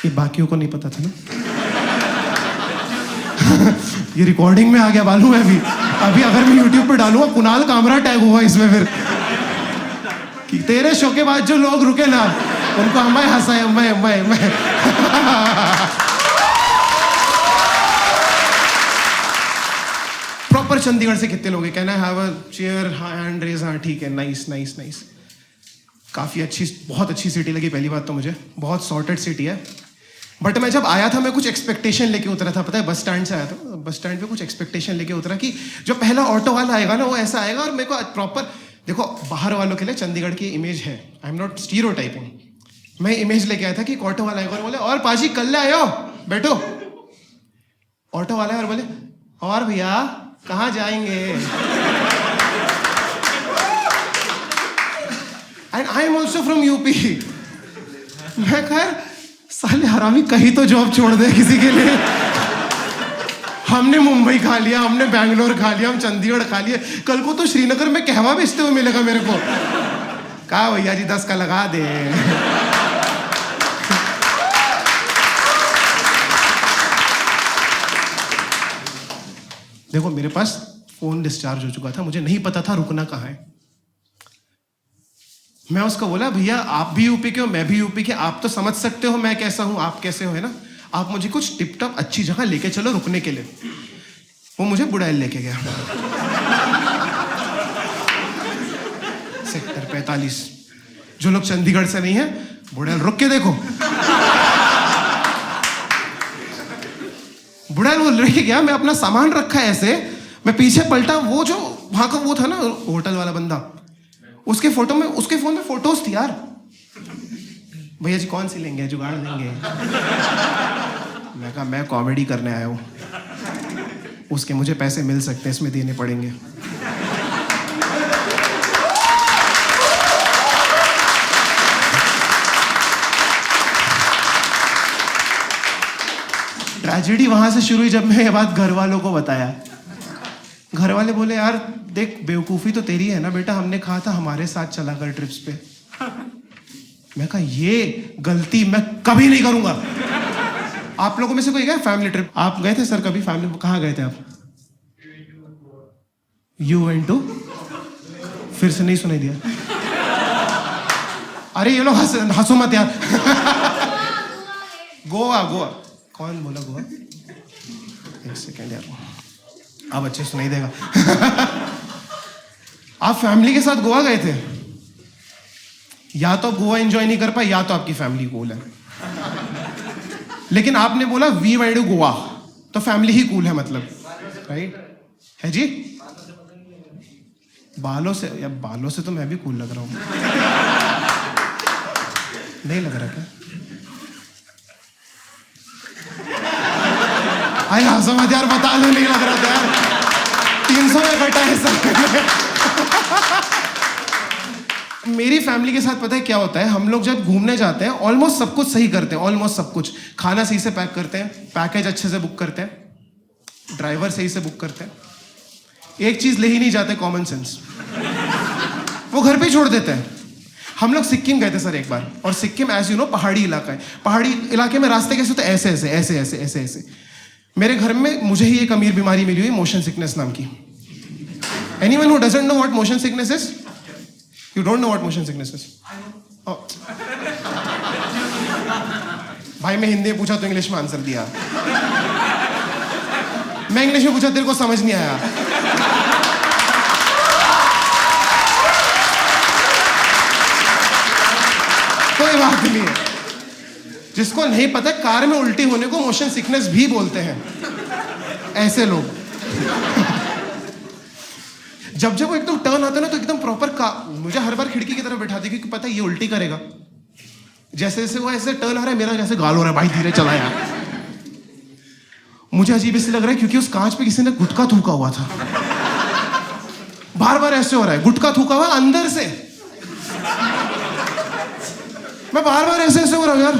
ये बाकियों को नहीं पता था ना। ये रिकॉर्डिंग में आ गया मालूम है अभी अगर मैं यूट्यूब पे डालूंगा कुणाल कामरा टैग होगा इसमें फिर कि तेरे शो के बाद जो लोग रुके ना उनको मैं हंसाए मैं प्रॉपर चंडीगढ़ से कितने लोग हैं? Can I have a chair? Hand raise. हाँ ठीक है, नाइस। काफी अच्छी, बहुत अच्छी सिटी लगी पहली बात तो मुझे, बहुत सॉर्टेड सिटी है। बट मैं जब आया था मैं कुछ एक्सपेक्टेशन लेके उतरा था, पता है बस स्टैंड से आया था, बस स्टैंड पे कुछ एक्सपेक्टेशन लेके उतरा कि जो पहला ऑटो वाला आएगा ना वो ऐसा आएगा, और मेरे को प्रॉपर देखो बाहर वालों के लिए चंडीगढ़ की इमेज है, आई एम नॉट स्टीरियोटाइपिंग, मैं इमेज लेके आया था कि एक ऑटो वाला आएगा और बोले और पाजी कल ले आयो बैठो। ऑटो वाला है और बोले और भैया कहाँ जाएंगे? And I am also from UP. मैं खैर साले हरामी कहीं तो जॉब छोड़ दे किसी के लिए। हमने मुंबई खा लिया, हमने बैंगलोर खा लिया, हम चंडीगढ़ खा लिया, कल को तो श्रीनगर में कहवा बेचते हुए मिलेगा मेरे को। कहा भैया जी 10 का लगा दे। देखो मेरे पास फोन डिस्चार्ज हो चुका था, मुझे नहीं पता था रुकना कहाँ है। मैं उसको बोला भैया आप भी यूपी के हो, मैं भी यूपी के, आप तो समझ सकते हो मैं कैसा हूं, आप कैसे हो, है ना, आप मुझे कुछ टिप टॉप अच्छी जगह लेके चलो रुकने के लिए। वो मुझे बुड़ैल लेके गया, सेक्टर 45। जो लोग चंडीगढ़ से नहीं है, बुड़ैल रुक के देखो। बुड़ैल वो लेके गया, मैं अपना सामान रखा है ऐसे, मैं पीछे पलटा, वो जो वहां का वो था ना होटल वाला बंदा, उसके फोटो में, उसके फोन में फोटोज थी यार। भैया जी कौन सी लेंगे, जुगाड़ लेंगे? मैं कहा मैं कॉमेडी करने आया हूं, उसके मुझे पैसे मिल सकते हैं, इसमें देने पड़ेंगे। ट्रेजेडी वहां से शुरू हुई जब मैं ये बात घर वालों को बताया। घर वाले बोले यार देख बेवकूफ़ी तो तेरी है ना बेटा, हमने कहा था हमारे साथ चला कर ट्रिप्स पे। मैं कहा ये गलती मैं कभी नहीं करूंगा। आप लोगों में से कोई गया फैमिली ट्रिप? आप गए थे सर कभी फैमिली? कहाँ गए थे आप? You went to? फिर से नहीं सुनाई दिया। अरे ये लोग हंसो मत यार। गोवा। कौन बोला गोवा? एक सेकेंड यार, अब अच्छे सुनाई देगा। आप फैमिली के साथ गोवा गए थे? या तो गोवा एंजॉय नहीं कर पाए या तो आपकी फैमिली कूल है। लेकिन आपने बोला वी वेंट टू गोवा, तो फैमिली ही कूल है मतलब, राइट? है जी? बालों से तो मैं भी कूल लग रहा हूं। नहीं लग रहा क्या? आई हंसो मत यार, बता दो नहीं लग रहा था यार। 300 में कटा है सब। मेरी फैमिली के साथ पता है क्या होता है, हम लोग जब घूमने जाते हैं ऑलमोस्ट सब कुछ सही करते हैं, ऑलमोस्ट सब कुछ। खाना सही से पैक करते हैं, पैकेज अच्छे से बुक करते हैं, ड्राइवर सही से बुक करते हैं। एक चीज ले ही नहीं जाते, कॉमन सेंस, वो घर पे ही छोड़ देते हैं। हम लोग सिक्किम गए थे सर एक बार, और सिक्किम एज यू नो पहाड़ी इलाका है। पहाड़ी इलाके में रास्ते कैसे होते हैं? ऐसे। मेरे घर में मुझे ही एक अमीर बीमारी मिली हुई, मोशन सिकनेस नाम की। Anyone who doesn't know what motion sickness is? You don't know what motion sickness is? भाई मैं हिंदी में पूछा तो इंग्लिश में आंसर दिया। मैं इंग्लिश में पूछा, तेरे को समझ नहीं आया। कोई बात नहीं है। जिसको नहीं पता, कार में उल्टी होने को मोशन सिकनेस भी बोलते हैं, ऐसे लोग। जब वो एकदम टर्न आता है ना तो एकदम प्रॉपर मुझे हर बार खिड़की की तरफ बैठा दी, क्योंकि पता है ये उल्टी करेगा। जैसे जैसे वो ऐसे टर्न आ रहा है, मेरा जैसे गाल हो रहा है, भाई धीरे चला यार। मुझे अजीब इसलिए लग रहा है क्योंकि उस कांच पे किसी ने गुटखा थूका हुआ था। बार बार ऐसे हो रहा है, गुटखा थूका हुआ अंदर से। मैं बार बार ऐसे हो रहा हूं यार।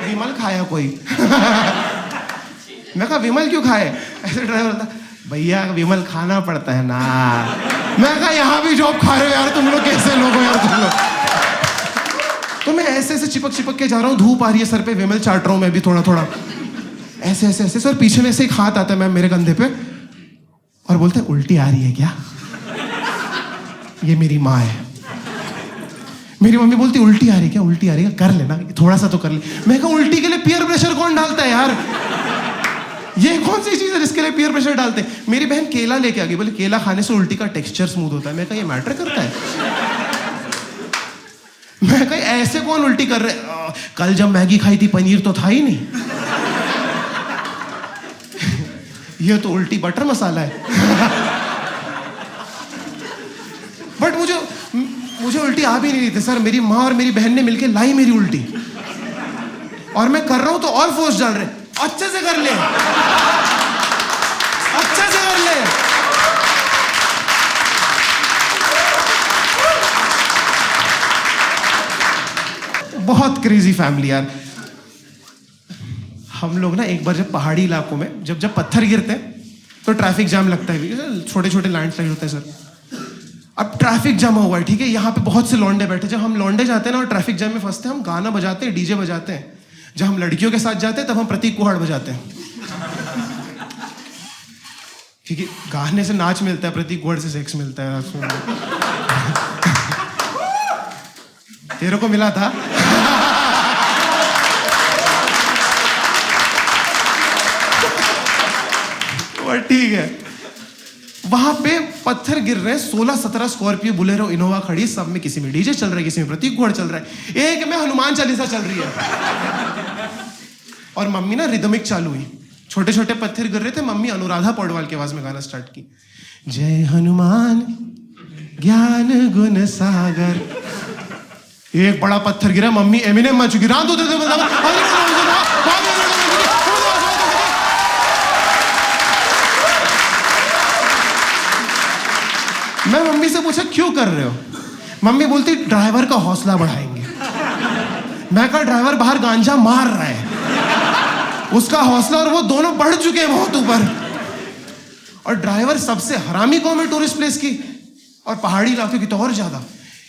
विमल खाया कोई? मैं कहा विमल क्यों खाए? ऐसे ड्राइवर बोलता भैया विमल खाना पड़ता है ना। मैं कहा यहाँ भी जॉब खा रहे हो यार तुम लोग, कैसे लोग हो यार तुम लोग। तो मैं ऐसे ऐसे चिपक चिपक के जा रहा हूँ, धूप आ रही है सर पे, विमल चाट रहा हूँ मैं भी थोड़ा थोड़ा, ऐसे ऐसे ऐसे। सर पीछे में से एक हाथ आता है मैम मेरे कंधे पे और बोलते हैं उल्टी आ रही है क्या? ये मेरी माँ है। मेरी मम्मी बोलती उल्टी आ रही है क्या? उल्टी आ रही है, कर लेना थोड़ा सा तो कर ले। मैं कहा उल्टी के लिए पीयर प्रेशर कौन डालता है यार? ये कौन सी चीज है जिसके लिए पीयर प्रेशर डालते हैं? मेरी बहन केला लेके आ गई, बोले केला खाने से उल्टी का टेक्सचर स्मूथ होता है। मैं कहा ये मैटर करता है? मैं कहा ऐसे कौन उल्टी कर रहे? कल जब मैगी खाई थी पनीर तो था ही नहीं। ये तो उल्टी बटर मसाला है। बट मुझे उल्टी आ भी नहीं रही थी सर। मेरी माँ और मेरी बहन ने मिलके लाई मेरी उल्टी, और मैं कर रहा हूं तो और फोर्स डाल रहे, अच्छे से कर ले, अच्छे से कर ले। बहुत क्रेजी फैमिली यार। हम लोग ना एक बार जब पहाड़ी इलाकों में जब पत्थर गिरते हैं तो ट्रैफिक जाम लगता है, छोटे छोटे लैंडस्लाइड होते हैं सर। अब ट्रैफिक जाम हुआ है, ठीक है, यहाँ पे बहुत से लौंडे बैठे। जब हम लौंडे जाते हैं ना और ट्रैफिक जाम में फंसते हैं, हम गाना बजाते हैं, डीजे बजाते हैं। जब हम लड़कियों के साथ जाते हैं तब हम प्रतीक कुहाड़ बजाते हैं, क्योंकि गाने से नाच मिलता है, प्रतीक कुहाड़ से सेक्स मिलता है। तेरे को मिला था? ठीक है। वहां पे पत्थर गिर रहे हैं, 16-17 स्कॉर्पियो, बुलेरो, इनोवा खड़ी, सब में किसी में डीजे चल रहा है, किसी में प्रतीक घोड़ चल रहा है, एक में हनुमान चालीसा चल रही है। और मम्मी ना रिदमिक चालू हुई, छोटे छोटे पत्थर गिर रहे थे, मम्मी अनुराधा पौडवाल की आवाज में गाना स्टार्ट की, जय हनुमान ज्ञान गुण सागर। एक बड़ा पत्थर गिरा, मम्मी एमिनेम मान चुकी, रात होते मैं मम्मी से पूछा क्यों कर रहे हो? मम्मी बोलती ड्राइवर का हौसला बढ़ाएंगे। मैं कहा ड्राइवर बाहर गांजा मार रहा है, उसका हौसला और वो दोनों बढ़ चुके हैं बहुत ऊपर। और ड्राइवर सबसे हरामी कौन है टूरिस्ट प्लेस की और पहाड़ी इलाके की तो और ज्यादा।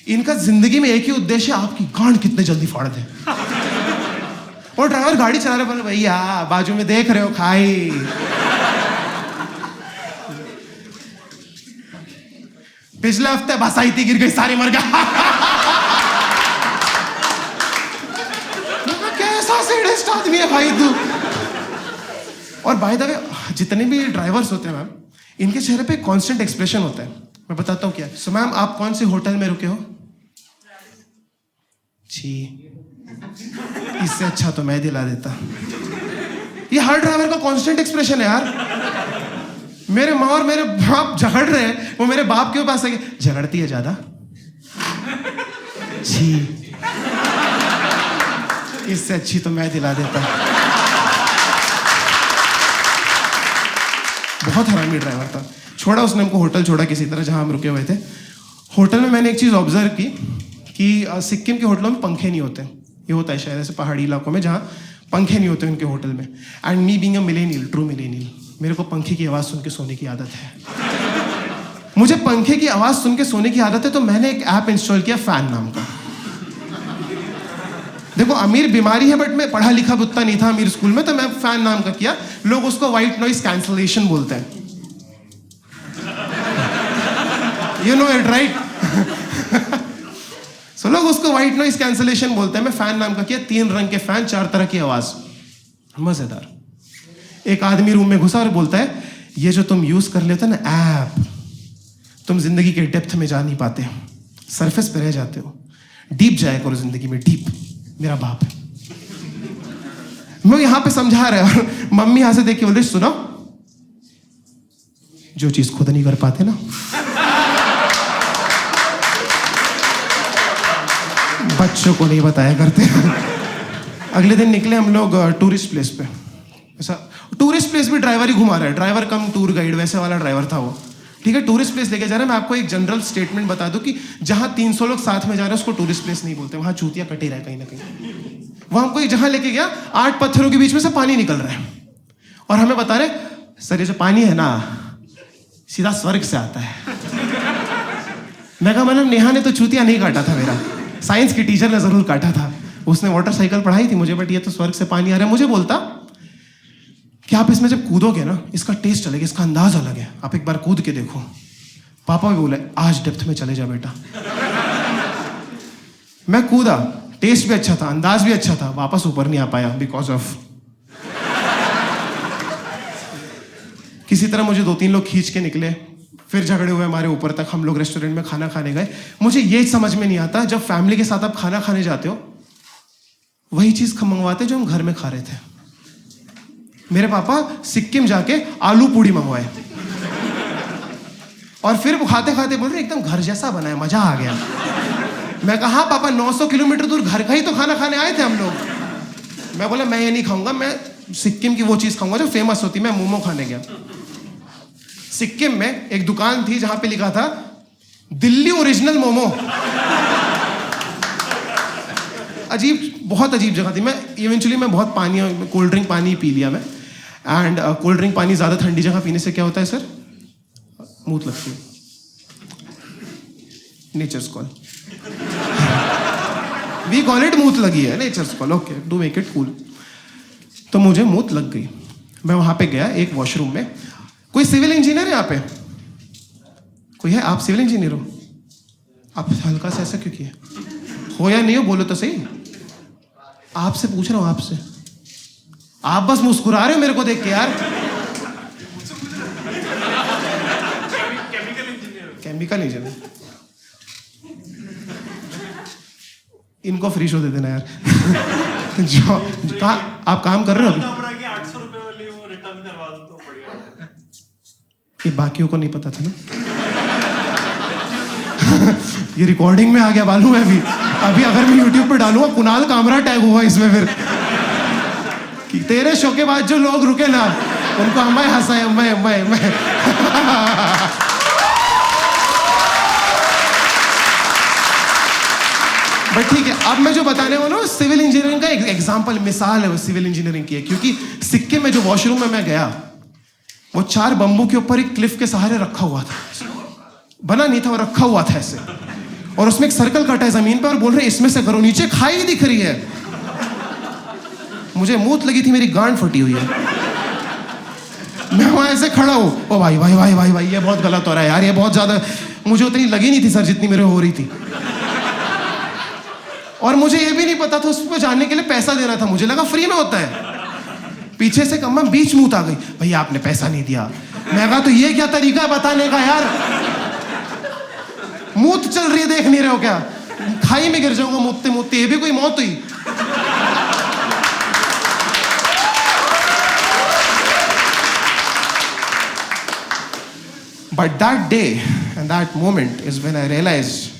इनका जिंदगी में एक ही उद्देश्य है, आपकी गांड कितने जल्दी फाड़ दे। और ड्राइवर गाड़ी चला रहे, बोले भैया बाजू में देख रहे हो खाई। पिछले हफ्ते बस आई थी, गिर गई, सारी मर गया। कैसा सैडिस्ट आदमी है भाई तू। और बाय द वे जितने भी ड्राइवर्स होते हैं मैम, इनके चेहरे पे कांस्टेंट एक्सप्रेशन होता है। मैं बताता हूँ क्या। सो मैम आप कौन से होटल में रुके हो? छी, इससे अच्छा तो मैं दिला देता। ये हर ड्राइवर का कांस्टेंट एक्सप्रेशन है यार। मेरे माँ और मेरे बाप झगड़ रहे हैं, वो मेरे बाप के पास आके, झगड़ती है ज्यादा? छी, इससे अच्छी तो मैं दिला देता। बहुत हरामी ड्राइवर था। छोड़ा उसने हमको, होटल छोड़ा किसी तरह जहां हम रुके हुए थे। होटल में मैंने एक चीज ऑब्जर्व की कि सिक्किम के होटलों में पंखे नहीं होते। ये होता है शायद ऐसे पहाड़ी इलाकों में जहाँ पंखे नहीं होते उनके होटल में। And me being a millennial, true millennial, मेरे को पंखे की आवाज सुन के सोने की आदत है। मुझे पंखे की आवाज सुन के सोने की आदत है, तो मैंने एक ऐप इंस्टॉल किया फैन नाम का। देखो अमीर बीमारी है, बट मैं पढ़ा लिखा भी उतना नहीं था अमीर स्कूल में, तो मैं फैन नाम का किया। लोग उसको व्हाइट नॉइस कैंसलेशन बोलते हैं, यू नो इट राइट। सो लोग उसको व्हाइट नॉइस कैंसलेशन बोलते हैं। मैं फैन नाम का किया, 3 रंग के फैन, 4 तरह की आवाज, मजेदार। एक आदमी रूम में घुसा और बोलता है, ये जो तुम यूज कर लेते हो ना ऐप, तुम जिंदगी के डेप्थ में जा नहीं पाते, सरफेस पे रह जाते हो, डीप जाया करो जिंदगी में, डीप। मेरा बाप है, मैं यहां पे समझा रहा है, और मम्मी यहां से देख के बोल रही, सुनो, जो चीज खुद नहीं कर पाते ना, बच्चों को नहीं बताया करते। अगले दिन निकले हम लोग टूरिस्ट प्लेस पे। ऐसा टूरिस्ट प्लेस भी ड्राइवर ही घुमा रहा है, ड्राइवर कम टूर गाइड, वैसे वाला ड्राइवर था वो। ठीक है, टूरिस्ट प्लेस लेके जा रहा है। मैं आपको एक जनरल स्टेटमेंट बता दूं कि जहां 300 लोग साथ में जा रहे हैं उसको टूरिस्ट प्लेस नहीं बोलते, वहां चूतिया कटे रहा है कहीं ना कहीं। वहां कोई जहां लेके गया, 8 पत्थरों के बीच में से पानी निकल रहा है, और हमें बता रहे, सर ये जो पानी है ना सीधा स्वर्ग से आता है। मैं कहा मतलब नेहा ने तो चूतिया नहीं काटा था मेरा, साइंस की टीचर ने जरूर काटा था, उसने मोटरसाइकिल पढ़ाई थी मुझे, बट ये तो स्वर्ग से पानी आ रहा है। मुझे बोलता कि आप इसमें जब कूदोगे ना, इसका टेस्ट अलग है, इसका अंदाज अलग है, आप एक बार कूद के देखो। पापा भी बोले आज डेप्थ में चले जा बेटा। मैं कूदा, टेस्ट भी अच्छा था, अंदाज भी अच्छा था, वापस ऊपर नहीं आ पाया बिकॉज ऑफ किसी तरह मुझे 2-3 लोग खींच के निकले, फिर झगड़े हुए हमारे ऊपर तक। हम लोग रेस्टोरेंट में खाना खाने गए। मुझे ये समझ में नहीं आता, जब फैमिली के साथ आप खाना खाने जाते हो वही चीज मंगवाते जो हम घर में खा रहे थे। मेरे पापा सिक्किम जाके आलू पूड़ी मंगवाए और फिर खाते खाते बोल रहे एकदम घर जैसा बना है, मजा आ गया। मैं कहा हाँ पापा 900 किलोमीटर दूर घर का ही तो खाना खाने आए थे हम लोग। मैं बोला मैं ये नहीं खाऊंगा, मैं सिक्किम की वो चीज खाऊंगा जो फेमस होती। मैं मोमो खाने गया। सिक्किम में एक दुकान थी जहां पे लिखा था दिल्ली ओरिजिनल मोमो। अजीब, बहुत अजीब जगह थी। मैं इवेंचुअली मैं बहुत पानी, कोल्ड ड्रिंक पानी पी लिया मैं। एंड कोल्ड ड्रिंक पानी ज्यादा ठंडी जगह पीने से क्या होता है सर? मूत लगती है। Nature's call, we call it मूत लगी है, nature's call, okay do make it cool. तो मुझे मूत लग गई। मैं वहां पे गया एक वॉशरूम में। कोई सिविल इंजीनियर है यहाँ पे? कोई है? आप सिविल इंजीनियर हो? आप हल्का सा ऐसा क्यों किए? हो या नहीं हो बोलो तो सही। आपसे पूछ रहा हूं, आपसे। आप बस मुस्कुरा रहे हो मेरे को देख के यार। Chemical engineer. इनको फ्री शो दे देना यार। जो आप काम कर रहे हो अभी? 800 रुपए वाली वो रिटर्न करवा दो तो बढ़िया। ये बाकियों को नहीं पता था ना। ये रिकॉर्डिंग में आ गया मालूम है अभी। अभी अगर मैं यूट्यूब पे डालूंगा कुणाल कामरा टैग हुआ इसमें, फिर कि तेरे शो के बाद जो लोग रुके ना उनको हमें हंसाए, मैं बट ठीक है। अब मैं जो बताने वाला हूँ सिविल इंजीनियरिंग का एग्जाम्पल, मिसाल है वो सिविल इंजीनियरिंग की है। क्योंकि सिक्किम में जो वॉशरूम में मैं गया वो 4 बंबू के ऊपर एक क्लिफ के सहारे रखा हुआ था। बना नहीं था, वो रखा हुआ था ऐसे, और उसमें एक सर्कल कटा है जमीन पे और बोल रहे इसमें से करो। नीचे खाई दिख रही है। मुझे मूत लगी थी, मेरी गांड फटी हुई है। मैं वहां ऐसे खड़ा हूं, ओ भाई भाई भाई भाई भाई ये बहुत गलत हो रहा है यार, ये बहुत ज्यादा। मुझे उतनी लगी नहीं थी सर जितनी मेरे हो रही थी। और मुझे ये भी नहीं पता था उस पर जाने के लिए पैसा देना था। मुझे लगा फ्री में होता है। पीछे से कम्मा बीच मूत आ गई, भैया आपने पैसा नहीं दिया। मैं कहा तो ये क्या तरीका है बताने का यार? मूत चल रही है, देख नहीं रहे हो क्या? खाई में गिर जाऊंगा मूतते मूतते। ये भी कोई मौत हुई? But that day and that moment is when I realized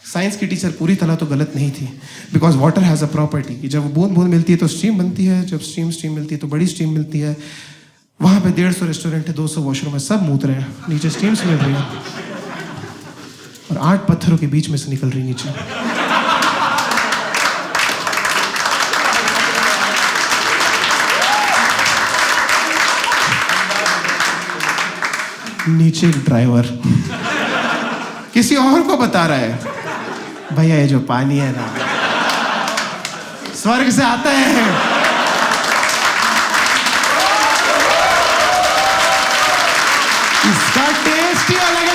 science की टीचर पूरी तरह तो गलत नहीं थी। Because water has a property कि जब बूंद बूंद मिलती है तो स्ट्रीम बनती है, जब स्ट्रीम मिलती है तो बड़ी स्ट्रीम मिलती है। वहाँ पे 150 रेस्टोरेंट है, 200 वॉशरूम है, सब मूत रहे हैं, नीचे स्ट्रीम्स मिल रही है और 8 पत्थरों के बीच में से निकल रही नीचे। नीचे एक ड्राइवर किसी और को बता रहा है भैया ये जो पानी है ना स्वर्ग से आता है। इसका टेस्ट ही अलग